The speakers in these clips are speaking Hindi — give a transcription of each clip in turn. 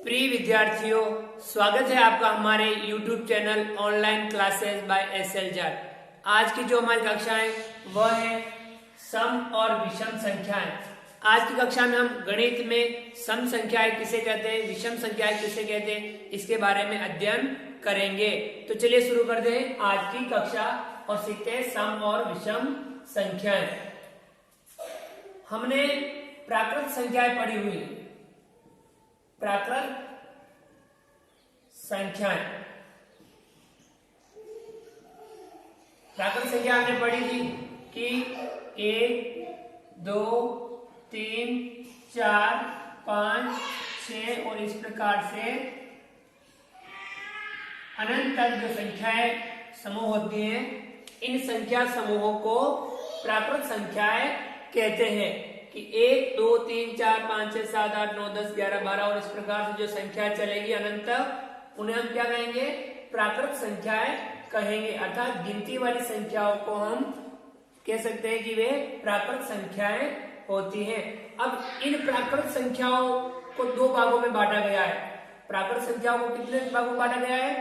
प्रिय विद्यार्थियों, स्वागत है आपका हमारे YouTube channel online classes by SL Jat. आज की जो हमारी कक्षा है वह है सम और विषम संख्याएं। आज की कक्षा में हम गणित में सम संख्याएं किसे कहते हैं, विषम संख्याएं किसे कहते हैं, इसके बारे में अध्ययन करेंगे। तो चलिए शुरू करते हैं आज की कक्षा और सीखते हैं सम और विषम संख्याएं। हमने प्राकृत संख्याएं पढ़ी हुई, प्राकृत संख्याएं, प्राकृत संख्या हमने पढ़ी थी कि 1, 2, 3, 4, 5, 6 और इस प्रकार से अनंत तक जो संख्याएं समूह होती हैं, इन संख्या समूहों को प्राकृत संख्याएं कहते हैं। कि 1, 2, 3, 4, 5, 6, 7, 8, 9, 10, 11, 12 और इस प्रकार से जो संख्या चलेगी अनंत तक, उन्हें हम क्या कहेंगे, प्राकृत संख्याएं कहेंगे। अर्थात गिनती वाली संख्याओं को हम कह सकते हैं कि वे प्राकृत संख्याएं होती हैं। अब इन प्राकृत संख्याओं को दो भागों में बांटा गया है। प्राकृत संख्याओं को कितने भागों में बांटा गया है?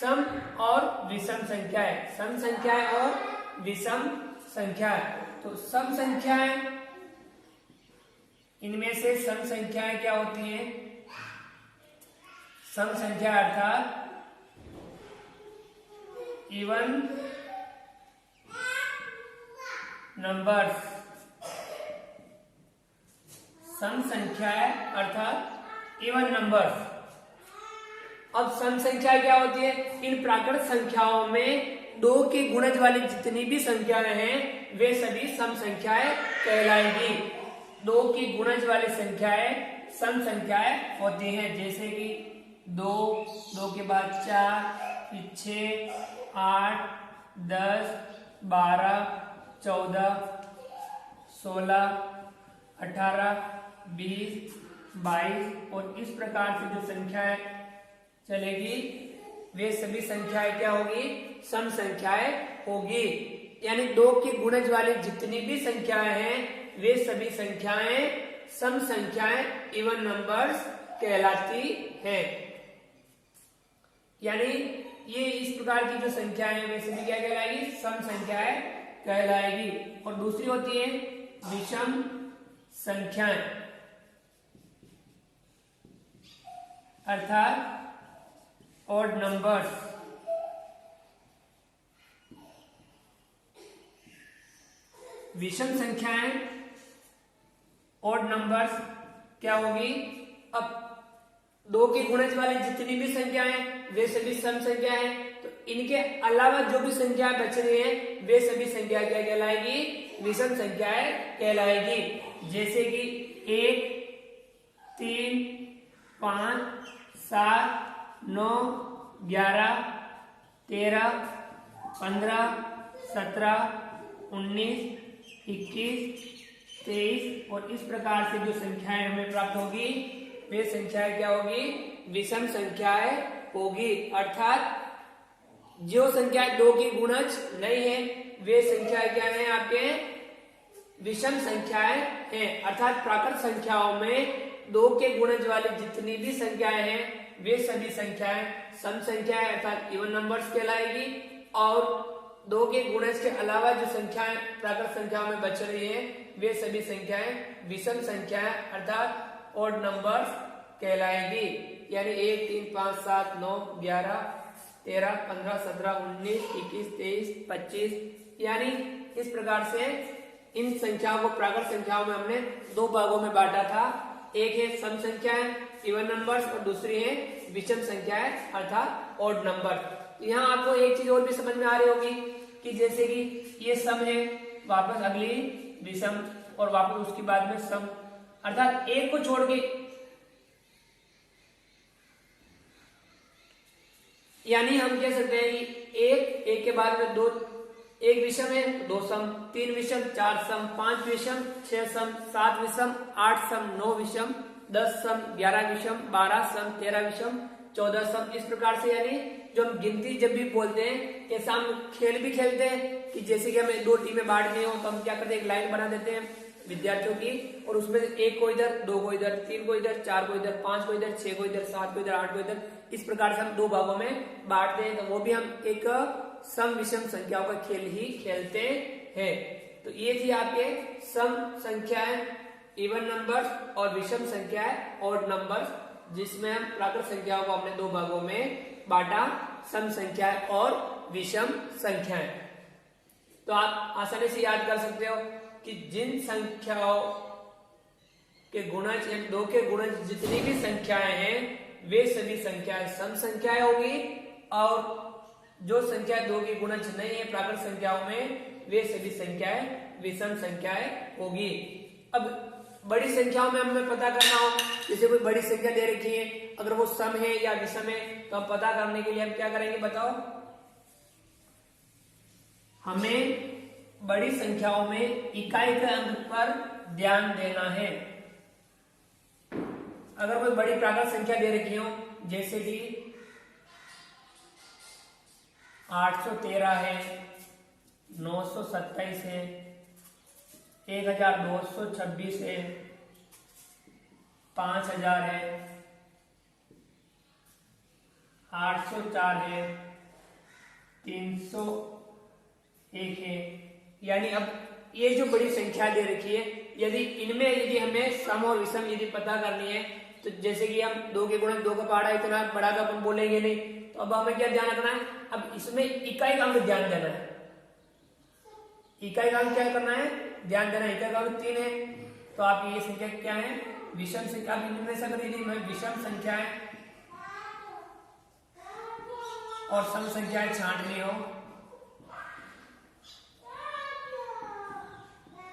सम और विषम संख्याएं, सम संख्याएं और विषम संख्याएं। तो सम संख्याएं, इनमें से सम संख्याएं क्या होती हैं? सम संख्या अर्थात इवन नंबर्स, सम संख्याएं अर्थात इवन नंबर्स। अब सम संख्या क्या होती है? इन प्राकृत संख्याओं में 2 के गुणज वाली जितनी भी संख्याएं हैं वे सभी सम संख्याएं कहलाएगी। 2 की गुणज वाली संख्याएं सम संख्याएं होती हैं, जैसे कि 2, 2 के बाद 4, फिर 6, 8, 10, 12, 14, 16, 18, 20, 22 और इस प्रकार से जो संख्याएं चलेगी वे सभी संख्याएं क्या होगी? सम संख्याएं होगी। यानी 2 की गुणज वाली जितनी भी संख्याएं हैं वे सभी संख्याएं सम संख्याएं, इवन नंबर्स कहलाती हैं। यानी ये इस प्रकार की जो संख्याएं हैं वे सभी क्या कहलाएगी? सम संख्याएं कहलाएगी। और दूसरी होती है विषम संख्याएं, अर्थात ऑड नंबर्स। विषम संख्याएं, ऑड नंबर्स क्या होगी? अब 2 के गुणज वाली जितनी भी संख्याएं वे सभी सम संख्या हैं, तो इनके अलावा जो भी संख्या बच रही है वे सभी संख्या क्या कहलाएगी? विषम संख्याएं कहलाएगी। जैसे कि 1, 3, 5, 7, 9, 11, 13, 15, 17, 19, 21, 23 और इस प्रकार से जो संख्याएं हमें प्राप्त होगी वे संख्याएं क्या होगी? विषम संख्याएं होगी। अर्थात जो संख्याएं 2 की गुणज नहीं है वे संख्याएं क्या हैं? आपके विषम संख्याएं हैं। अर्थात प्राकृत संख्याओं में 2 के गुणज वाली जितनी भी संख्याएं हैं वे सभी संख्याएं सम संख्याएं अर्थात इवन नंबर्स कहलाएगी। और 2 के गुणज के अलावा जो संख्याएं प्राकृत संख्याओं में बच रही हैं वे सभी संख्याएं विषम संख्याएं अर्थात ऑड नंबर्स कहलाएगी। यानी 1, 3, 5, 7, 9, 11, 13, 15, 17, 19, 21, 23, 25। यानी इस प्रकार से इन संख्याओं को प्राकृत संख्याओं में हमने 2 भागों में बांटा था। एक है सम संख्याएं, इवन नंबर्स, और दूसरी है विषम संख्याएं अर्थात ऑड नंबर। यहाँ आपको एक चीज और भी समझ में आ रही होगी कि जैसे कि ये सम है, वापस अगली विषम और वापस उसके बाद में सम, अर्थात एक को छोड़ के, यानी हम कह सकते हैं कि एक के बाद में 2, एक विषम है 2 सम, 3 विषम, 4 सम, 5 विषम, 6 सम, 7 विषम, 8 सम, 9 विषम, 10 सम, 11 विषम, 12 सम, 13 विषम, 14 सम। इस प्रकार से यानी जो हम गिनती जब भी बोलते हैं, ऐसा हम खेल भी खेलते हैं कि जैसे कि हमें 2 टीमें बांटनी हो तो हम क्या करते हैं? एक लाइन बना देते हैं, विद्यार्थियों की, और उसमें एक को इधर, दो को इधर, तीन को इधर, चार को इधर, पांच को इधर, छह को इधर, सात को इधर, आठ को इधर, इस प्रकार से हम दो भागों में बांटते हैं। तो वो भी हम एक सम विषम संख्याओं का खेल ही खेलते हैं। तो ये थी आपके सम संख्याएं इवन नंबर्स और विषम संख्याएं ऑड नंबर्स, जिसमें हम प्राकृत संख्याओं को हमने दो भागों में बांटा, सम संख्याएं और विषम संख्याएं। तो आप आसानी से याद कर सकते हो कि जिन संख्याओं के गुणज, दो के गुणज जितनी भी संख्याएं हैं वे सभी संख्याएं सम संख्याएं होगी, और जो संख्या दो की गुणज नहीं है प्राकृत संख्याओं में वे सभी संख्याएं विषम संख्याएं होगी। अब बड़ी संख्याओं में हमें पता करना हो, जैसे कोई बड़ी संख्या दे रखी है, अगर वो सम है या विषम है, तो हम पता करने के लिए हम क्या करेंगे बताओ? हमें बड़ी संख्याओं में इकाई के अंक पर ध्यान देना है। अगर कोई बड़ी प्राकृत संख्या दे रखी हो, जैसे कि 813 है, 927 है, 1226 है, 5000 है, 804 है, 301 है, यानी अब ये जो बड़ी संख्या दे रखी है, यदि हमें सम और विषम यदि पता करनी है, तो जैसे कि हम दो के गुणज, दो का पहाड़ा इतना बड़ा का अपन बोलेंगे नहीं, तो अब हमें क्या ध्यान रखना है? अब इसमें इकाई का अंक ध्यान देना है। इकाई का अंक क्या करना है? ध्यान देना है। इकाई का अंक 3 है, तो आप ये संख्या क्या है? विषम संख्या। आप इनमें से अगर यदि मैं विषम संख्याएं और सम संख्याएं छांटनी हो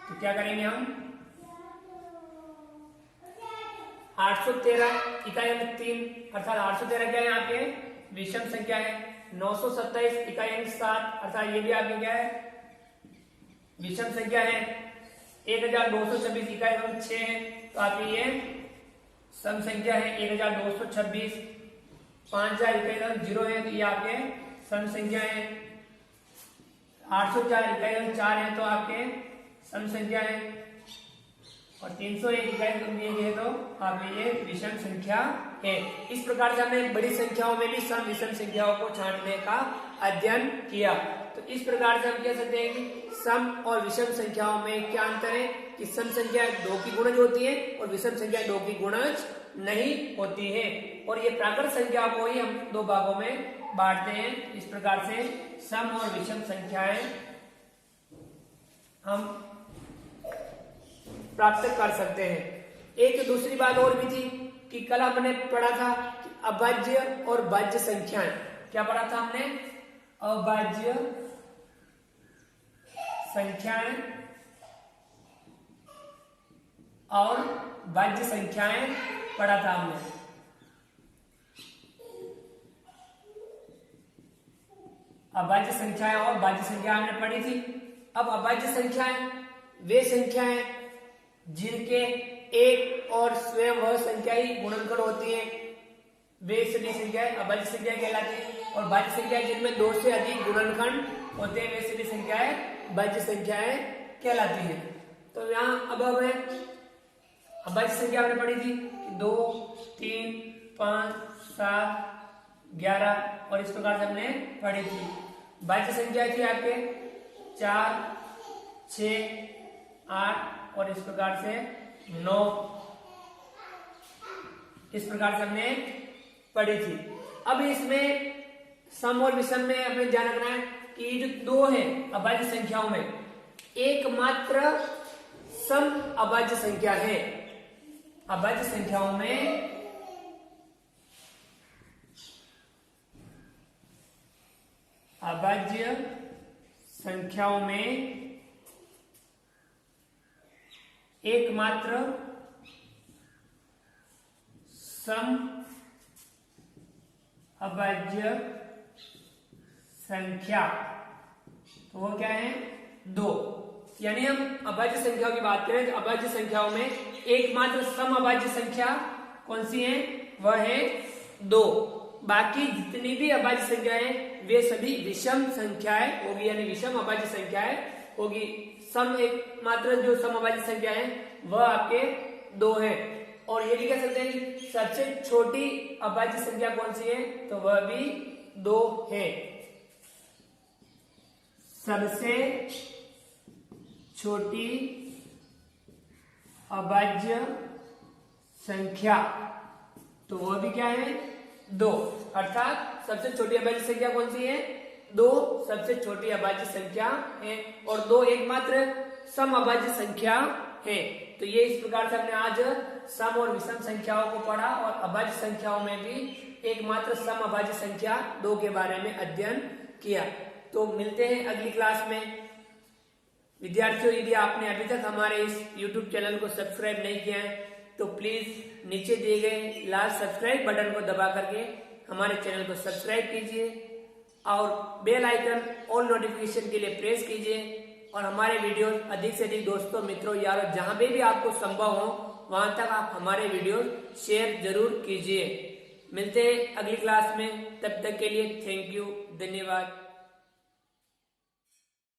तो क्या करेंगे हम? 813 इकाई अंक 3, अर्थात 813 क्या है आपके? विषम संख्या है। 927 इकाई अंक 7, अर्थात ये भी आपके क्या है? विषम संख्या है। 1226 इकाई अंक 6 है, तो आपकी ये सम संख्या है। 1226 5000 इकाई अंक 0 है, तो ये आपके सम संख्या है। 804 इकाई अंक 4 है, तो आपके सम संख्या है। और 301 इकाई अंक 1 है, तो आपके ये विषम संख्या है। इस प्रकार से हमने बड़ी संख्याओं में भी सम विषम संख्याओं को छांटने का अध्ययन किया। तो इस प्रकार से हम कह सकते हैं कि सम और विषम संख्याओं में क्या अंतर है कि सम संख्या दो की गुणज होती है और विषम संख्या दो की गुणज नहीं होती है। और ये प्राकृत संख्या को ही हम दो भागों में बांटते हैं। इस प्रकार से सम और विषम संख्याएं हम प्राप्त कर सकते हैं। एक दूसरी बात और भी थी कि कल हमने पढ़ा था कि अभाज्य और भाज्य संख्याएं। क्या पढ़ा था हमने? अभाज्य संख्याएं और भाज्य संख्याएं पढ़ा था हमने। अभाज्य संख्याएं और भाज्य संख्याएं हमने पढ़ी थी। अब अभाज्य संख्याएं वे संख्याएं जिनके एक और स्वयं वह संख्या ही गुणनखंड होती है, वे सभी संख्याएं अभाज्य संख्या कहलाती है। और भाज्य संख्याएं जिनमें दो से अधिक गुणनखंड होते हैं, वे सभी संख्याएं भाज्य संख्याएं कहलाती हैं। तो यहाँ अब हमें अभाज्य संख्या हमने पढ़ी थी कि 2, 3, 5, 7, 11 और इस प्रकार से हमने पढ़ी थी। भाज्य संख्या थी आपके 4, 6, 8 और इस प्रकार से 9, इस प्रकार से हमने पढ़ी थी। अब इसमें सम और विषम में हमें ध्यान रखना है कि जो दो है अभाज्य संख्याओं में, एकमात्र सम अभाज्य संख्या है। अभाज्य संख्याओं में अभाज्य संख्याओं में एकमात्र सम अभाज्य संख्या, तो वो क्या है? 2। यानी हम अभाज्य संख्याओं की बात करें तो अभाज्य संख्याओं में एकमात्र सम अभाज्य संख्या कौन सी है? वह है 2। बाकी जितनी भी अभाज्य संख्याएं वे सभी विषम संख्याएं होगी, यानी विषम अभाज्य संख्याएं होगी। सम एक मात्र जो समअभाज्य संख्या है वह आपके 2 है। और ये भी कह सकते हैं कि सबसे छोटी अभाज्य संख्या कौन सी है, तो वह भी 2 है। सबसे छोटी अभाज्य संख्या तो वह भी क्या है, 2। अर्थात सबसे छोटी अभाज्य संख्या कौन सी है, 2 सबसे छोटी अभाज्य संख्या है और 2 एकमात्र सम अभाज्य संख्या है। तो ये इस प्रकार से हमने आज सम और विषम संख्याओं को पढ़ा और अभाज्य संख्याओं में भी एकमात्र सम अभाज्य संख्या 2 के बारे में अध्ययन किया। तो मिलते हैं अगली क्लास में। विद्यार्थियों, यदि आपने अभी तक हमारे इस YouTube चैनल को सब्सक्राइब नहीं किया है तो प्लीज नीचे दिए गए लाल सब्सक्राइब बटन को दबा करके हमारे चैनल को सब्सक्राइब कीजिए और बेल आइकन ऑल नोटिफिकेशन के लिए प्रेस कीजिए और हमारे वीडियो अधिक से अधिक दोस्तों, मित्रों, यारों जहां पे भी आपको संभव हो वहां तक आप हमारे वीडियो शेयर जरूर कीजिए। मिलते हैं अगली क्लास में, तब तक के लिए थैंक यू, धन्यवाद।